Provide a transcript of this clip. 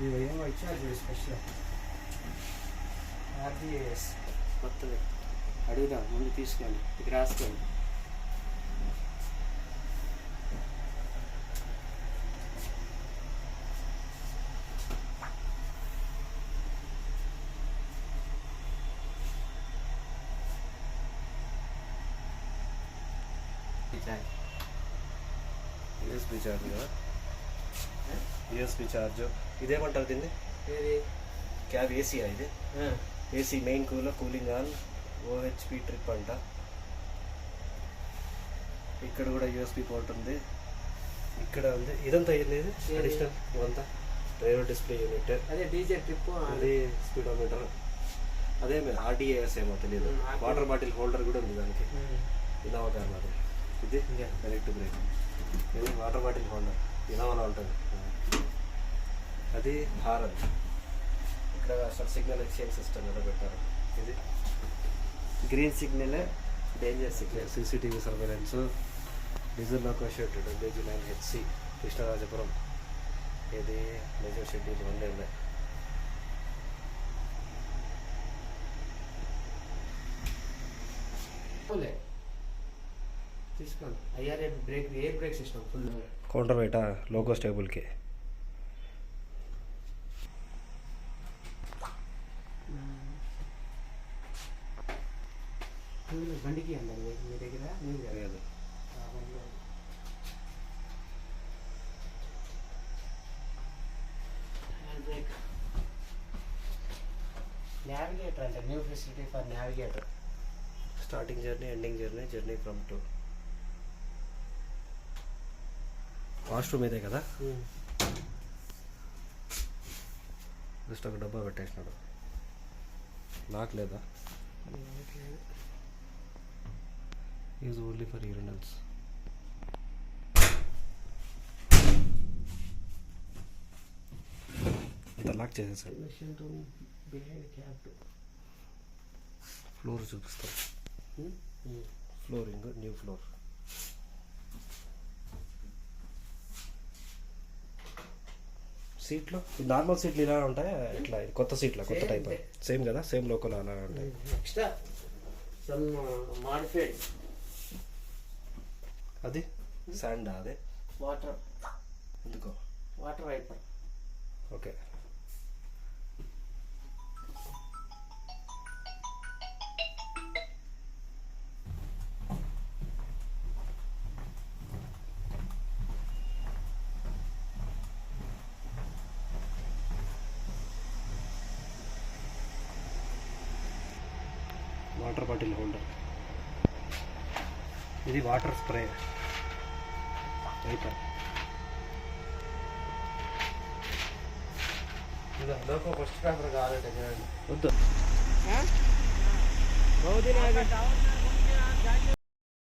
ఇవి ఏమో ఇచ్చారు స్పెషల్ ఆర్బిఎస్ కొత్తది అడుగుదాం ముందు తీసుకోండి ఇది రాసుకోండి. యూఎస్బి ఛార్జ్ కదా, యూఎస్బి ఛార్జ్. ఇదేమంటారు దీన్ని? క్యాబ్ ఏసీ ఇది, AC main cooler, cooling on, OHP trip అంట. ఇక్కడ కూడా యూఎస్బి పోర్ట్ ఉంది, ఇక్కడ ఉంది. ఇదంతా ఏంది ఇది అడిషనల్? ఇవంతా డ్రైవర్ డిస్ప్లే యూనిట్, అదే డీజే ట్రిప్, అది స్పీడోమీటర్, అదే ఆర్డిఏఎస్ ఏమో తెలియదు. వాటర్ బాటిల్ హోల్డర్ కూడా ఉంది దానికి, ఇన్నోవా కార్ అది. ఇది డైరెక్ట్ బ్రేక్, ఇది వాటర్ బాటిల్ హోల్డర్ ఇన్నోవాలో ఉంటుంది. అది హారన్, ఇక్కడ సిగ్నల్ ఎక్స్చేంజ్ సిస్టమ్ ఏదో పెట్టారు. ఇది green signal, danger signal, CCTV surveillance, diesel negotiated BG9HC Krishnarajapuram. ఇది మేజర్ షెడ్యూల్ ఇవన్నీ ఉన్నాయి. తీసుకోండి. IRA brake, air brake system full. Counter వెయిటా లోగో స్టేబుల్కి. బండికి అందరు మీ దగ్గర లేదు. నావిగేటర్ అంటే new facility for navigator. Starting journey, ending journey, journey from to. Washroom ఇదే కదా, జస్ట్ ఒక డబ్బా పెట్టేసినాడు. లాక్ లేదా? Use only for urinals. అంత లాక్ చేసేసాడు. ఫ్లోర్ చూపిస్తాం, ఫ్లోరింగ్, న్యూ ఫ్లోర్. సీట్లు నార్మల్ సీట్లు ఇలా ఉంటాయి, ఇట్లా కొత్త సీట్లు, కొత్త టైప్ సేమ్ కదా, సేమ్ లోకల్ అలా ఉంటాయి. Extra some modified. అది శాండ్, అదే వాటర్, ఎందుకో water wiper. Okay. Water bottle holder, ఇది water spray wiper. Loco first paper కావాలంటే వద్దు. బహుదిన